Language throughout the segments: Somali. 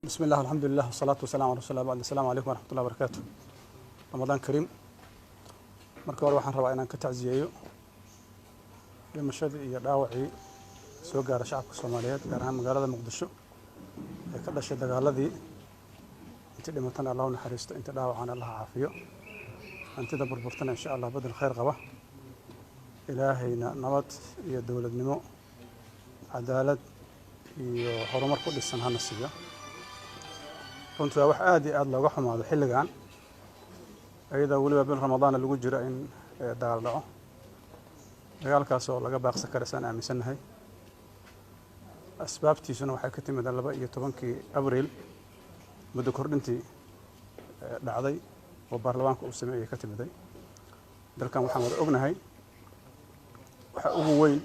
بسم الله والحمد لله والصلاة والسلام على رسول الله. السلام عليكم ورحمة الله وبركاته. رمضان كريم. marka hore waxaan rabaa inaan ka tacsiyeeyo dhimashadii iyo dhaawacii soo gaaray shacabka Soomaaliyeed gaar ahaan magaalada Muqdisho ee ka dhashay dagaaladii intii dhimatana Allah u naxariisto intii dhaawacana Allah caafiyo antida burburtana insha Allah badal khayr qaba ilaahayna nabad iyo dawladnimo cadaalad iyo horumar ku dhisan hana siiyo runtii wax aad iyo aad looga xumaado xilligan ayada waliba bil Ramadaan lagu jiro in dagaal dhaco dagaalkaas oo laga baaqsan karo san aaminsanahay asbaabtiisuna waxay ka timid 12 Abriil muddo kordhintii dhacday oo baarlamaanka uu sameeyay ka timiday dalkan waxaan wada ognahay waxa ugu weyn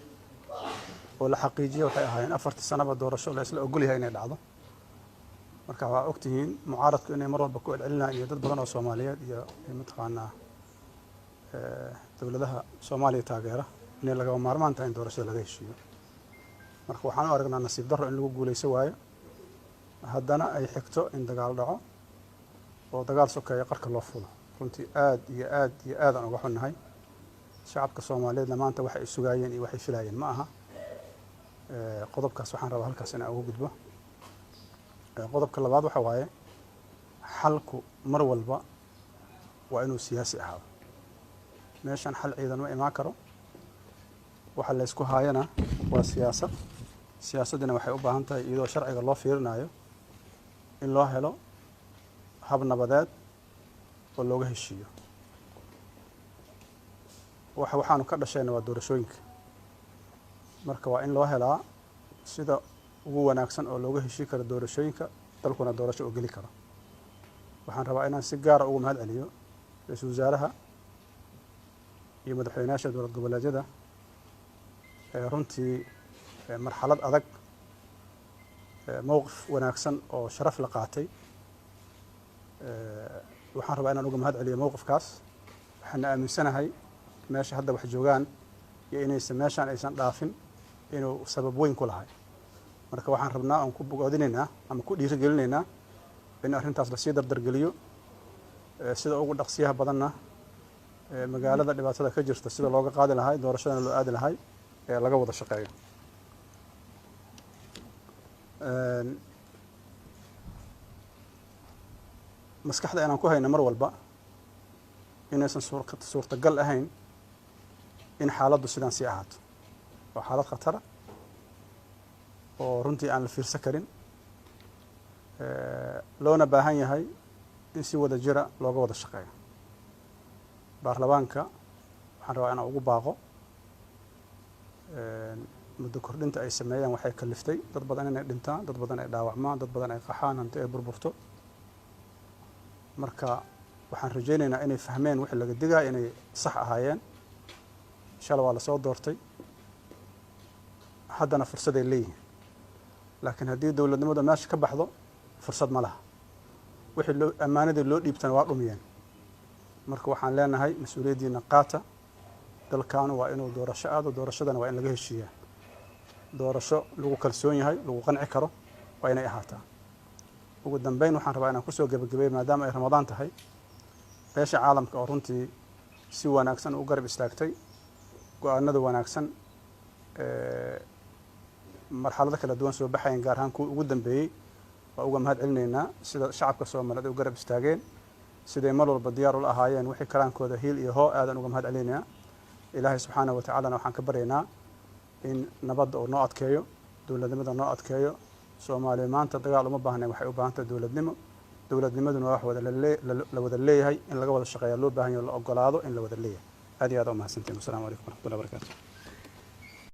oo la xaqiijiyay waxay ahaayeen 4 sano doorasho la isla ogol yahay inay dhacdo marka waa ogtihiin mucaaradku inay mar walba ku celcelinayaan iyo dad badan oo Soomaaliyeed iyo mataqaanaa dawladaha Soomaaliya taageera in laga maarmaan tahay in doorashada laga heshiiyo marka waxaan u aragnaa nasiib darro in lagu guuleyso waayo haddana ay xigto in dagaal dhaco oo dagaal sokeeyo qarka loo fulo runtii aad iyo aad aan uga xunnahay shacabka Soomaaliyeed maanta waxa ay sugayeen iyo waxay filayeen ma aha qodobkaas waxaan rabaa halkaas inaan ugu gudbo qodobka labaad waxa waaye xalku mar walba waa inuu siyaasi ahaado meeshan xal ciidan ma imaan karo waxa la isku haayana waa siyaasadina waxay u baahan tahay iyadoo sharciga loo fiirinayo in loo helo hab nabadeed oo looga heshiiyo waxaanu ka dhashayna waa doorashooyinka marka waa in loo helaa sida ugu wanaagsan oo looga heshii karo doorashooyinka dalkuna doorasho oo gali karo waxaan rabaa inaan si gaar ah ugu mahad celiyo ra'iisul wasaaraha iyo madaxweynaha dowlad goboleedyada runtii marxalad adag mowqif wanaagsan oo sharaf la qaatay waxaan rabaa inaan uga mahad celiyo mowqifkaas waxaan aaminsanahay meesha hadda wax joogaan iyo inaysan meeshan aysan dhaafin inuu sabab weyn ku lahay marka waxaan rabnaa aan ku bogoodinaynaa ama ku dhiirigelinaynaa in arrintaas la sii dardargeliyo sida ugu dhaqsiyaha badanna magaalada dhibaatada ka jirta sida looga qaadi lahaa doorashadana loo aadi lahaa ee laga wada shaqeeyo maskaxda inaan ku hayno mar walba inaysan suurtagal ahayn in xaaladdu sidaan sii ahaato waa xaalad khatara oo runtii aan la fiirsan karin loona baahan yahay in si wada jira looga wada shaqeeyo baarlamaanka waxaan rabaa inaan ugu baaqo muddo kordhinta ay sameeyaan waxay kaliftay dad badan inay dhintaan dad badan ay dhaawacmaan dad badan ay qaxaan hanti ay burburto marka waxaan rajaynaynaa inay fahmeen wixii laga digayo inay sax ahaayeen inshallah waa la soo doortay haddana fursad ay leeyihiin laakiin haddii dawladnimada meesha ka baxdo fursad ma laha wixii ammaanadii loo dhiibtana waa dhumiyeen marka waxaan leenahay mas'uuliyadiina qaata dalkan waa inuu doorasho aado doorashadana waa in laga heshiiyaa doorasho lagu kalsoon yahay lagu qanci karo waa inay ahaataa ugu dambeyn waxaan rabaa inaan kusoo gabagabeeyo maadaama ay Ramadaan tahay beesha caalamka oo runtii si wanaagsan u garab istaagtay go'aanada wanaagsan marxalada kala duwan soo baxayeen gaar ahaan kuwa ugu dambeeyay waa uga mahad celinaynaa sida shacabka Soomaaliyeed u garab istaageen siday mar walba diyaar u ahaayeen wixii karaankooda hiil iyo hoo aadan uga mahad celinaynaa ilaahay subxaanahu wa ta'ala waxaan ka baryaynaa in nabadda uu noo adkeeyo dawladnimada noo adkeeyo Soomaaliya maanta dagaal uma baahnayn waxay u baahan tahay dawladnimaduna waa wax la wada leeyahay in laga wada shaqeeyo loo baahan yahay la ogolaado in la wada leeyahay aad iyo aad u mahadsantiin. Assalaamu calaykum warahmatullahi wabarakaatuh.